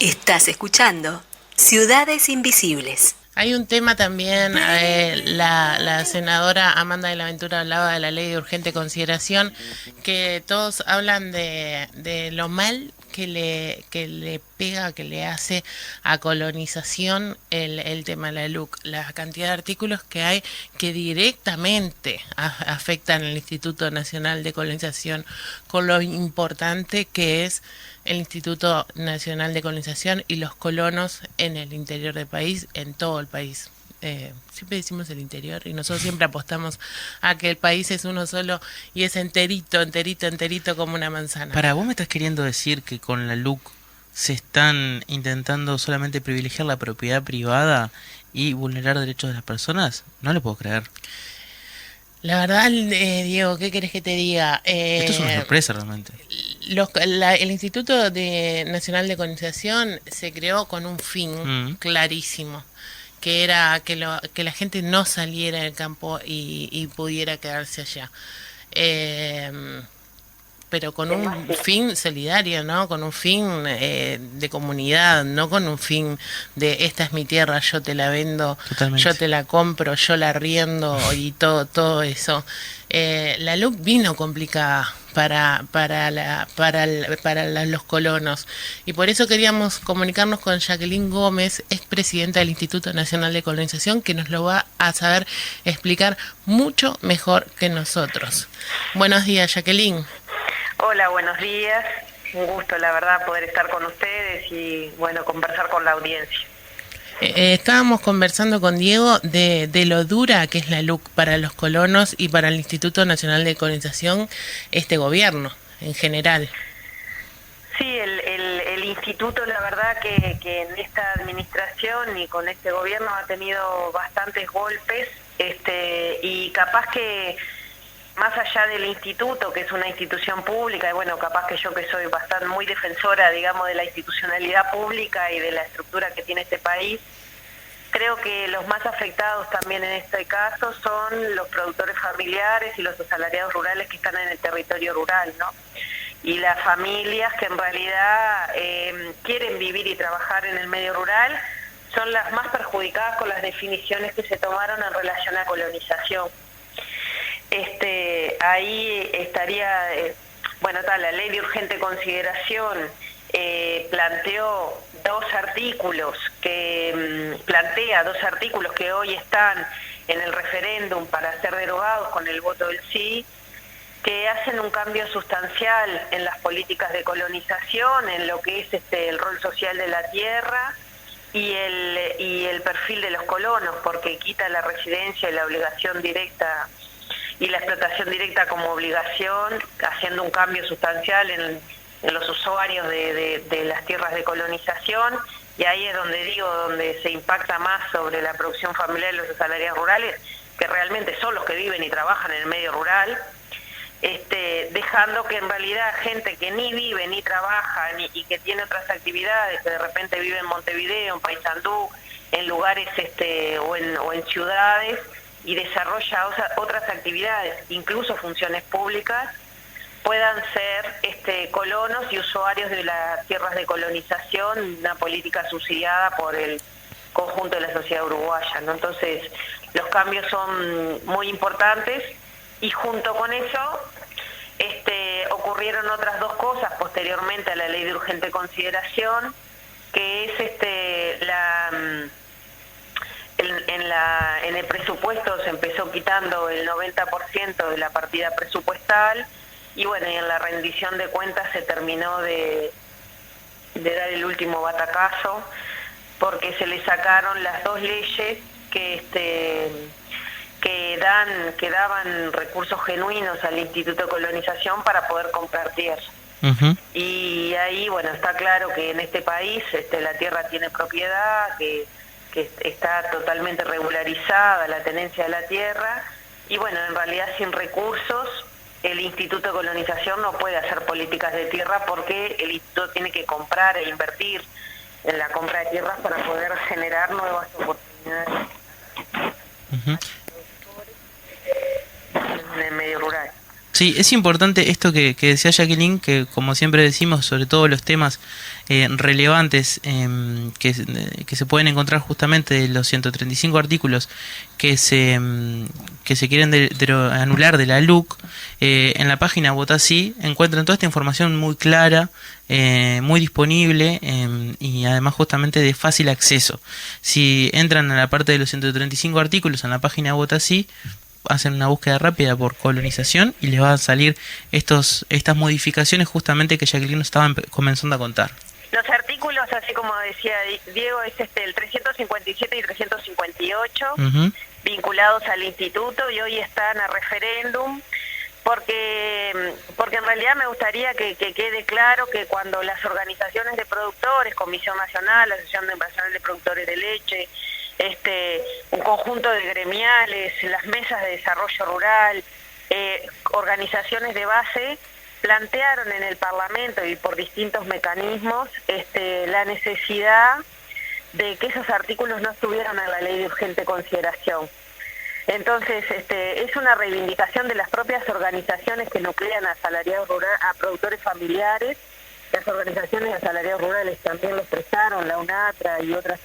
Estás escuchando Ciudades Invisibles. Hay un tema también, la senadora Amanda de la Ventura hablaba de la ley de urgente consideración, que todos hablan de lo mal que le pega, que le hace a colonización el tema de la LUC, la cantidad de artículos que hay que directamente afectan al Instituto Nacional de Colonización, con lo importante que es el Instituto Nacional de Colonización y los colonos en el interior del país, en todo el país. Siempre decimos el interior y nosotros siempre apostamos a que el país es uno solo y es enterito, enterito, enterito como una manzana. Para vos me estás queriendo decir que con la LUC se están intentando solamente privilegiar la propiedad privada y vulnerar derechos de las personas. No lo puedo creer. La verdad, Diego, ¿qué querés que te diga? Esto es una sorpresa realmente. El Instituto Nacional de Colonización se creó con un fin clarísimo, que era que la gente no saliera del campo y pudiera quedarse allá. Pero con un fin solidario, ¿no? Con un fin de comunidad, no con un fin de esta es mi tierra, yo te la vendo, Totalmente. yo te la compro, yo la arriendo y todo eso. La LUC vino complicada para los colonos y por eso queríamos comunicarnos con Jacqueline Gómez, expresidenta del Instituto Nacional de Colonización, que nos lo va a saber explicar mucho mejor que nosotros. Buenos días, Jacqueline. Hola, buenos días. Un gusto, la verdad, poder estar con ustedes y, bueno, conversar con la audiencia. Estábamos conversando con Diego de lo dura que es la LUC para los colonos y para el Instituto Nacional de Colonización, este gobierno en general. Sí, el instituto, la verdad que en esta administración y con este gobierno ha tenido bastantes golpes, y capaz que más allá del instituto, que es una institución pública, y bueno, capaz que yo que soy bastante muy defensora, digamos, de la institucionalidad pública y de la estructura que tiene este país, creo que los más afectados también en este caso son los productores familiares y los asalariados rurales que están en el territorio rural, ¿no? Y las familias que en realidad quieren vivir y trabajar en el medio rural son las más perjudicadas con las definiciones que se tomaron en relación a colonización. Ahí estaría, la ley de urgente consideración plantea dos artículos que hoy están en el referéndum para ser derogados con el voto del sí, que hacen un cambio sustancial en las políticas de colonización, en lo que es el rol social de la tierra y el perfil de los colonos, porque quita la residencia y la obligación directa y la explotación directa como obligación, haciendo un cambio sustancial en los usuarios de las tierras de colonización, y ahí es donde se impacta más sobre la producción familiar y los asalariados rurales, que realmente son los que viven y trabajan en el medio rural, dejando que en realidad gente que ni vive ni trabaja y que tiene otras actividades, que de repente vive en Montevideo, en Paysandú, en lugares o en ciudades, y desarrolla otras actividades, incluso funciones públicas, puedan ser colonos y usuarios de las tierras de colonización, una política subsidiada por el conjunto de la sociedad uruguaya, ¿no? Entonces, los cambios son muy importantes y junto con eso ocurrieron otras dos cosas posteriormente a la ley de urgente consideración, que es en el presupuesto se empezó quitando el 90% de la partida presupuestal y bueno, y en la rendición de cuentas se terminó de dar el último batacazo, porque se le sacaron las dos leyes que daban recursos genuinos al Instituto de Colonización para poder comprar tierra. Y ahí, bueno, está claro que en este país la tierra tiene propiedad, que está totalmente regularizada la tenencia de la tierra, y bueno, en realidad sin recursos el Instituto de Colonización no puede hacer políticas de tierra, porque el instituto tiene que comprar e invertir en la compra de tierras para poder generar nuevas oportunidades en el medio rural. Sí, es importante esto que decía Jacqueline, que como siempre decimos, sobre todo los temas relevantes que se pueden encontrar justamente de los 135 artículos que se quieren anular de la LUC, en la página Vota Sí encuentran toda esta información muy clara, muy disponible y además justamente de fácil acceso. Si entran a la parte de los 135 artículos en la página Vota Sí, hacen una búsqueda rápida por colonización y les van a salir estas modificaciones justamente que Jacqueline nos estaba comenzando a contar. Los artículos, así como decía Diego, es el 357 y 358, vinculados al instituto, y hoy están a referéndum, porque en realidad me gustaría que quede claro que cuando las organizaciones de productores, Comisión Nacional, Asociación Nacional de Productores de Leche, un conjunto de gremiales, las mesas de desarrollo rural, organizaciones de base, plantearon en el Parlamento y por distintos mecanismos la necesidad de que esos artículos no estuvieran en la ley de urgente consideración. Entonces, es una reivindicación de las propias organizaciones que nuclean a asalariados rurales, a productores familiares. Las organizaciones de asalariados rurales también lo expresaron, la UNATRA y otras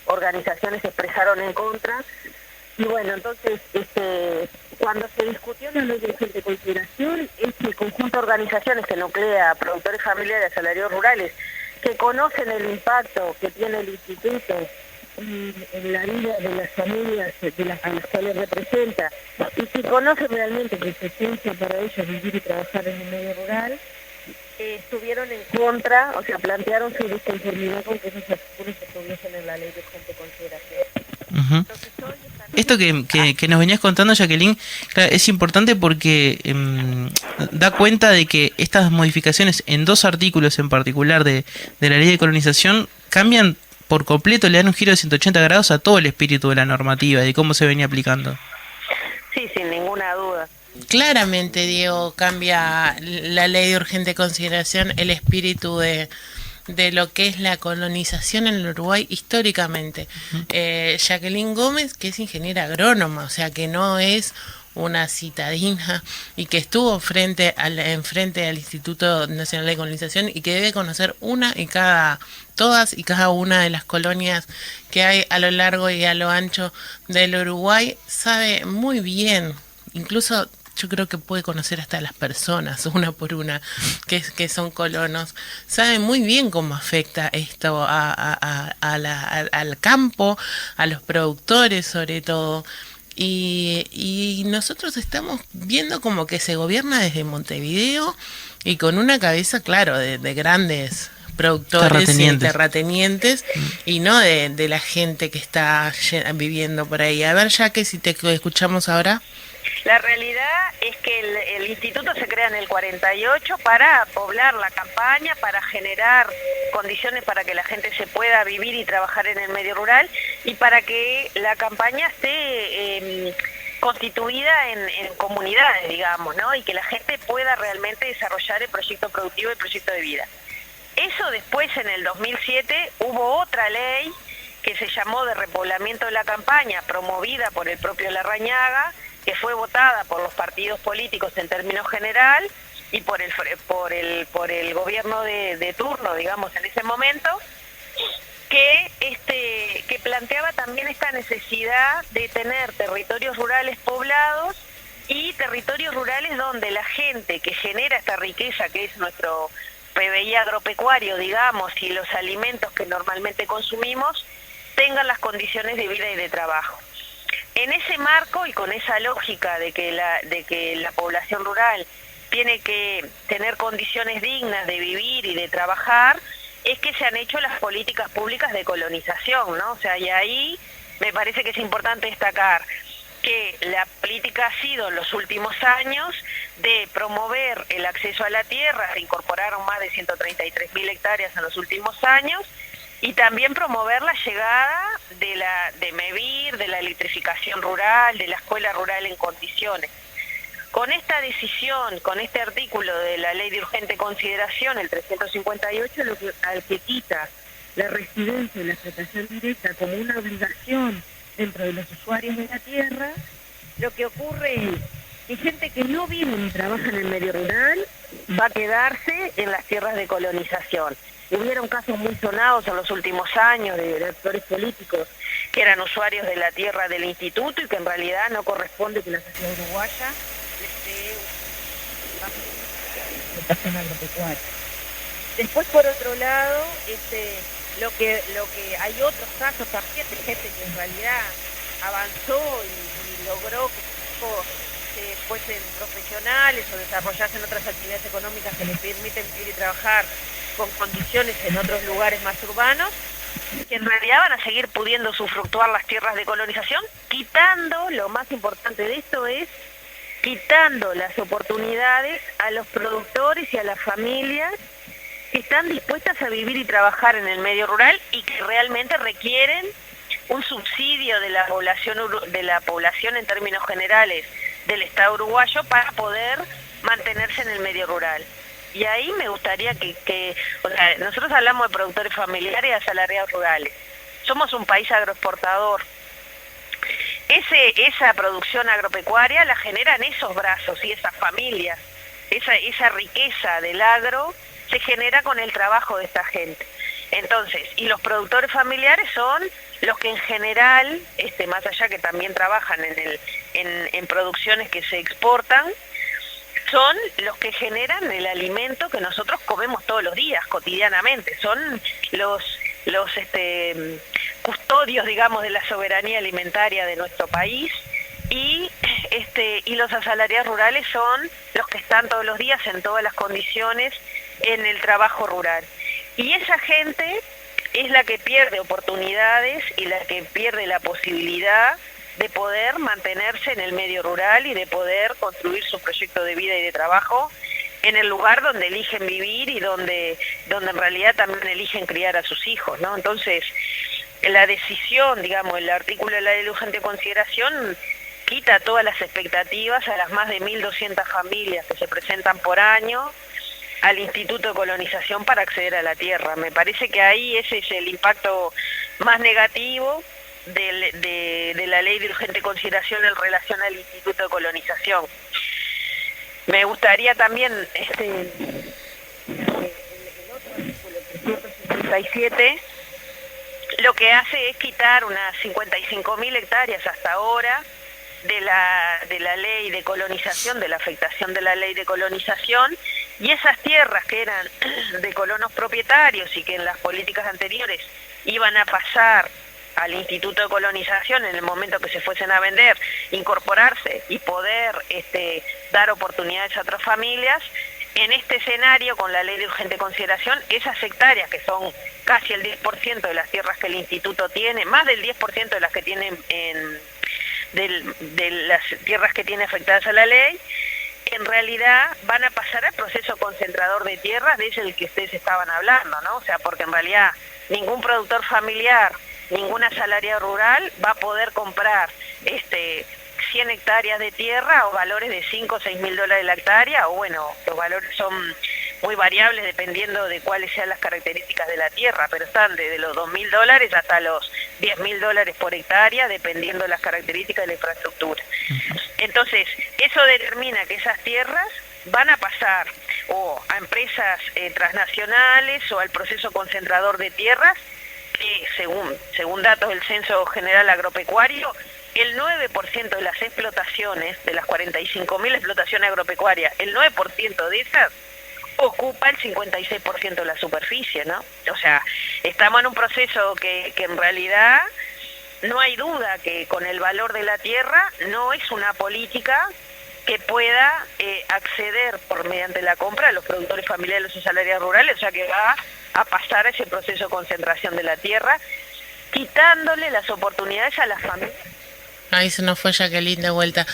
organizaciones se expresaron en contra. Y bueno, entonces, cuando se discutió la ley de urgente consideración, este conjunto de organizaciones que nuclea a productores familiares, asalariados rurales, que conocen el impacto que tiene el instituto en la vida de las familias a las cuales representa, y que conocen realmente que es esencia para ellos vivir y trabajar en el medio rural, estuvieron en contra, o sea, plantearon su disconformidad con que esos artículos se estuviesen en la ley de urgente consideración. Entonces, esto que nos venías contando, Jacqueline, claro, es importante porque da cuenta de que estas modificaciones en dos artículos en particular de la ley de colonización cambian por completo, le dan un giro de 180 grados a todo el espíritu de la normativa y de cómo se venía aplicando. Sí, sin ninguna duda. Claramente, Diego, cambia la ley de urgente consideración el espíritu de lo que es la colonización en el Uruguay históricamente. Jacqueline Gómez, que es ingeniera agrónoma, o sea que no es una citadina y que estuvo enfrente al Instituto Nacional de Colonización y que debe conocer todas y cada una de las colonias que hay a lo largo y a lo ancho del Uruguay, sabe muy bien, incluso yo creo que puede conocer hasta a las personas, una por una, que son colonos. Sabe muy bien cómo afecta esto al campo, a los productores sobre todo. Y nosotros estamos viendo como que se gobierna desde Montevideo y con una cabeza, claro, de grandes productores y terratenientes y no de la gente que está viviendo por ahí. A ver, ya que si te escuchamos ahora. La realidad es que el instituto se crea en el 48 para poblar la campaña, para generar condiciones para que la gente se pueda vivir y trabajar en el medio rural y para que la campaña esté constituida en comunidades, digamos, ¿no? Y que la gente pueda realmente desarrollar el proyecto productivo y el proyecto de vida. Eso después, en el 2007, hubo otra ley que se llamó de repoblamiento de la campaña, promovida por el propio Larrañaga, que fue votada por los partidos políticos en términos general y por el gobierno de turno, digamos, en ese momento, que planteaba también esta necesidad de tener territorios rurales poblados y territorios rurales donde la gente que genera esta riqueza que es nuestro PBI agropecuario, digamos, y los alimentos que normalmente consumimos, tengan las condiciones de vida y de trabajo. En ese marco y con esa lógica de que la población rural tiene que tener condiciones dignas de vivir y de trabajar, es que se han hecho las políticas públicas de colonización, ¿no? O sea, y ahí me parece que es importante destacar que la política ha sido en los últimos años de promover el acceso a la tierra, se incorporaron más de 133.000 hectáreas en los últimos años, y también promover la llegada de MEVIR, de la electrificación rural, de la escuela rural en condiciones. Con esta decisión, con este artículo de la ley de urgente consideración, el 358, al que quita la residencia y la explotación directa como una obligación dentro de los usuarios de la tierra, lo que ocurre es y gente que no vive ni trabaja en el medio rural va a quedarse en las tierras de colonización. Hubieron casos muy sonados en los últimos años de actores políticos que eran usuarios de la tierra del instituto y que en realidad no corresponde que la sociedad uruguaya les dé una explotación agropecuaria. Después, por otro lado, lo que hay otros casos también de gente que en realidad avanzó y logró que sus hijos fuesen profesionales o desarrollasen otras actividades económicas que les permiten vivir y trabajar con condiciones en otros lugares más urbanos, que en realidad van a seguir pudiendo usufructuar las tierras de colonización, quitando, lo más importante de esto es, quitando las oportunidades a los productores y a las familias que están dispuestas a vivir y trabajar en el medio rural y que realmente requieren un subsidio de la población en términos generales del Estado uruguayo para poder mantenerse en el medio rural. Y ahí me gustaría o sea, nosotros hablamos de productores familiares y asalariados rurales. Somos un país agroexportador. Esa producción agropecuaria la generan esos brazos y esas familias. Esa riqueza del agro se genera con el trabajo de esta gente. Entonces, y los productores familiares son los que en general, más allá que también trabajan en producciones que se exportan, son los que generan el alimento que nosotros comemos todos los días, cotidianamente. Son los custodios, digamos, de la soberanía alimentaria de nuestro país. Y los asalariados rurales son los que están todos los días en todas las condiciones en el trabajo rural. Y esa gente es la que pierde oportunidades y la que pierde la posibilidad de poder mantenerse en el medio rural y de poder construir su proyecto de vida y de trabajo en el lugar donde eligen vivir y donde en realidad también eligen criar a sus hijos, ¿no? Entonces, la decisión, digamos, el artículo de la ley de urgente consideración quita todas las expectativas a las más de 1.200 familias que se presentan por año al Instituto de Colonización para acceder a la tierra. Me parece que ahí ese es el impacto más negativo de la ley de urgente consideración en relación al Instituto de Colonización. Me gustaría también el otro artículo, el 357, lo que hace es quitar unas 55.000 hectáreas hasta ahora de la ley de colonización, de la afectación de la ley de colonización, y esas tierras que eran de colonos propietarios y que en las políticas anteriores iban a pasar al Instituto de Colonización en el momento que se fuesen a vender, incorporarse y poder dar oportunidades a otras familias. En este escenario, con la ley de urgente consideración, esas hectáreas, que son casi el 10% de las tierras que el Instituto tiene, más del 10% de las que tienen de las tierras que tiene afectadas a la ley, en realidad van a pasar al proceso concentrador de tierras, de ese del que ustedes estaban hablando, ¿no? O sea, porque en realidad ningún productor familiar, ningún asalariado rural va a poder comprar 100 hectáreas de tierra o valores de 5 o 6 mil dólares la hectárea, o bueno, los valores son muy variables dependiendo de cuáles sean las características de la tierra, pero están desde los 2.000 dólares hasta los 10.000 dólares por hectárea, dependiendo de las características de la infraestructura. Entonces, eso determina que esas tierras van a pasar o a empresas transnacionales o al proceso concentrador de tierras, que según datos del Censo General Agropecuario, el 9% de las explotaciones, de las 45.000 explotaciones agropecuarias, el 9% de esas ocupa el 56% de la superficie, ¿no? O sea, estamos en un proceso que en realidad no hay duda que con el valor de la tierra no es una política que pueda acceder mediante la compra a los productores familiares y asalariados rurales, o sea que va a pasar a ese proceso de concentración de la tierra, quitándole las oportunidades a las familias. Ahí se nos fue Jacqueline de vuelta.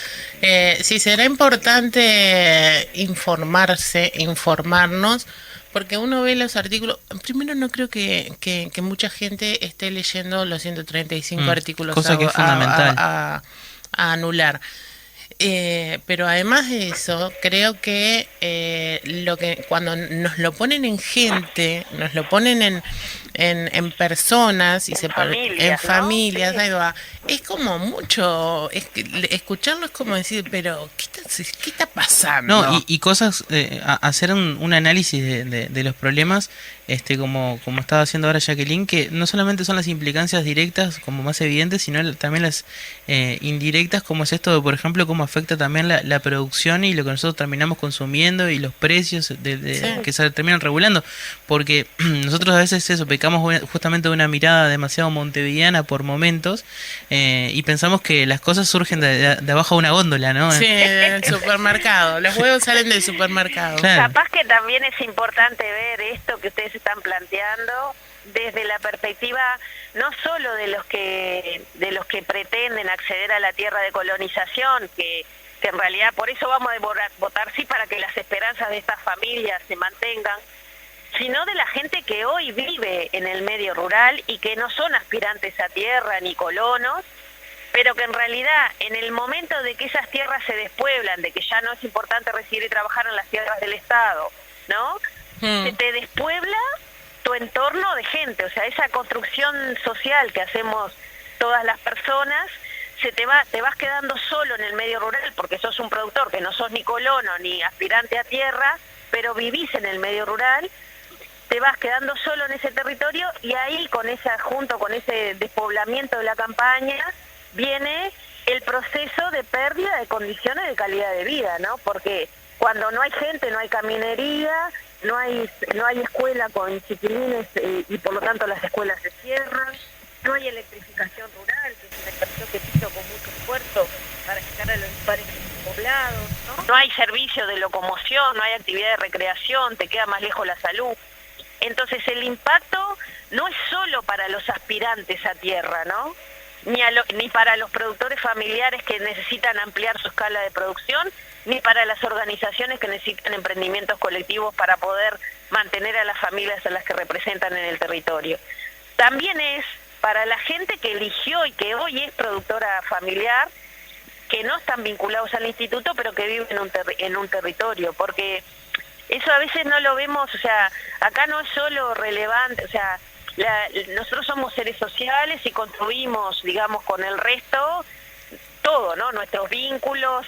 Sí, será importante informarnos, porque uno ve los artículos. Primero, no creo que mucha gente esté leyendo los 135 artículos cosa que es fundamental a anular. Pero además de eso, creo que cuando nos lo ponen en gente, nos lo ponen en personas y en ¿no? familias, Sí. ahí va. Es como mucho, escucharlo es como decir, pero ¿qué está pasando? No, y cosas, hacer un análisis de los problemas, como estaba haciendo ahora Jacqueline, que no solamente son las implicancias directas como más evidentes, sino también las indirectas, como es esto de, por ejemplo, cómo afecta también la producción y lo que nosotros terminamos consumiendo y los precios Sí. que se terminan regulando, porque nosotros a veces eso, pecamos justamente de una mirada demasiado montevideana por momentos, y pensamos que las cosas surgen de abajo de una góndola, ¿no? Sí, del supermercado. Los huevos salen del supermercado. Claro. Capaz que también es importante ver esto que ustedes están planteando desde la perspectiva no solo de los que pretenden acceder a la tierra de colonización, que en realidad por eso vamos a votar sí para que las esperanzas de estas familias se mantengan, sino de la gente que hoy vive en el medio rural y que no son aspirantes a tierra ni colonos, pero que en realidad en el momento de que esas tierras se despueblan, de que ya no es importante residir y trabajar en las tierras del Estado, ¿no? Se te despuebla tu entorno de gente, o sea, esa construcción social que hacemos todas las personas, te vas quedando solo en el medio rural porque sos un productor que no sos ni colono ni aspirante a tierra, pero vivís en el medio rural, te vas quedando solo en ese territorio y ahí junto con ese despoblamiento de la campaña viene el proceso de pérdida de condiciones de calidad de vida, ¿no? Porque cuando no hay gente, no hay caminería, no hay escuela con chiquilines y por lo tanto las escuelas se cierran, no hay electrificación rural, que es una inversión que se hizo con mucho esfuerzo para llegar a los lugares poblados, ¿no? No hay servicio de locomoción, no hay actividad de recreación, te queda más lejos la salud. Entonces el impacto no es solo para los aspirantes a tierra, ¿no? Ni para los productores familiares que necesitan ampliar su escala de producción, ni para las organizaciones que necesitan emprendimientos colectivos para poder mantener a las familias a las que representan en el territorio. También es para la gente que eligió y que hoy es productora familiar, que no están vinculados al instituto, pero que viven en un territorio, porque eso a veces no lo vemos, o sea, acá no es solo relevante, o sea, nosotros somos seres sociales y construimos, digamos, con el resto todo, ¿no? Nuestros vínculos,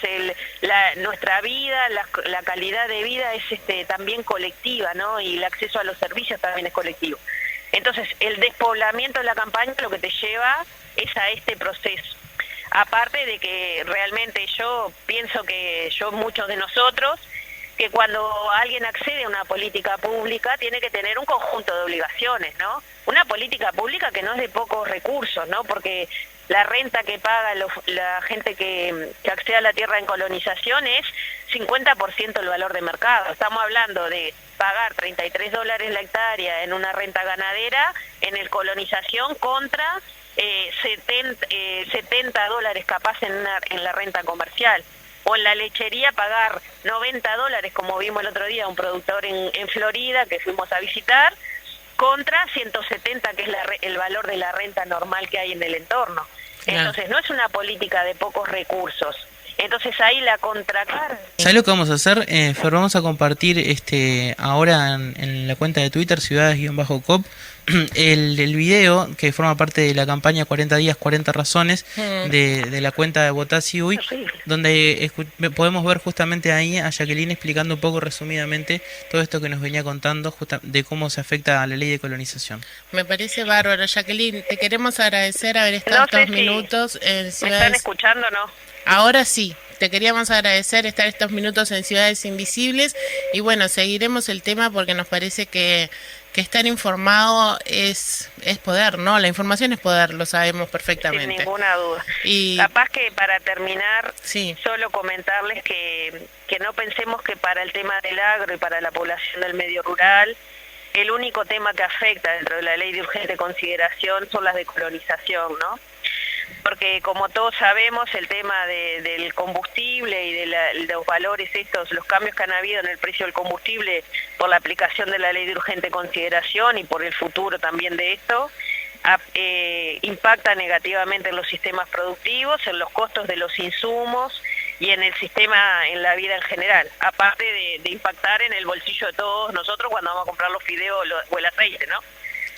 nuestra vida, la calidad de vida es también colectiva, ¿no? Y el acceso a los servicios también es colectivo. Entonces, el despoblamiento de la campaña lo que te lleva es a este proceso. Aparte de que realmente yo pienso que muchos de nosotros, que cuando alguien accede a una política pública tiene que tener un conjunto de obligaciones, ¿no? Una política pública que no es de pocos recursos, ¿no? Porque la renta que paga la gente que accede a la tierra en colonización es 50% el valor de mercado. Estamos hablando de pagar $33 la hectárea en una renta ganadera, en el colonización contra $70 capaz en la renta comercial. O en la lechería pagar $90, como vimos el otro día, un productor en Florida que fuimos a visitar, contra 170, que es el valor de la renta normal que hay en el entorno. Entonces, no es una política de pocos recursos. Entonces, ahí la contracara. ¿Sabes lo que vamos a hacer? Fer, vamos a compartir ahora en la cuenta de Twitter, ciudades-cop, el video que forma parte de la campaña 40 días, 40 razones de la cuenta de Botazzi Uy, donde podemos ver justamente ahí a Jacqueline explicando un poco resumidamente todo esto que nos venía contando de cómo se afecta a la ley de colonización. Me parece bárbaro, Jacqueline. Te queremos agradecer haber estado estos minutos en Ciudades... ¿Me están escuchando o no? Ahora sí, te queríamos agradecer estar estos minutos en Ciudades Invisibles y bueno, seguiremos el tema porque nos parece que estar informado es poder, ¿no? La información es poder, lo sabemos perfectamente. Sin ninguna duda. Y capaz que para terminar, sí, solo comentarles que no pensemos que para el tema del agro y para la población del medio rural, el único tema que afecta dentro de la ley de urgente consideración son las de colonización, ¿no? Porque como todos sabemos, el tema del combustible y de los valores estos, los cambios que han habido en el precio del combustible por la aplicación de la ley de urgente consideración y por el futuro también de esto, impacta negativamente en los sistemas productivos, en los costos de los insumos y en el sistema, en la vida en general, aparte de impactar en el bolsillo de todos nosotros cuando vamos a comprar los fideos o el aceite, ¿no?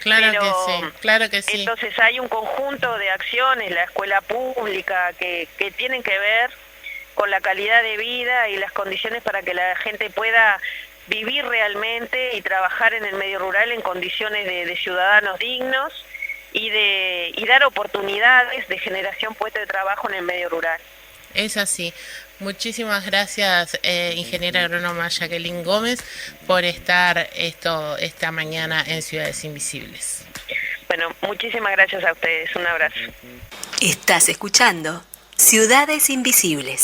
Claro Pero, que sí, claro que sí. Entonces hay un conjunto de acciones, la escuela pública, que tienen que ver con la calidad de vida y las condiciones para que la gente pueda vivir realmente y trabajar en el medio rural en condiciones de ciudadanos dignos y dar oportunidades de generación puesta de trabajo en el medio rural. Es así. Muchísimas gracias, ingeniera agrónoma Jacqueline Gómez, por estar esta mañana en Ciudades Invisibles. Bueno, muchísimas gracias a ustedes. Un abrazo. Estás escuchando Ciudades Invisibles.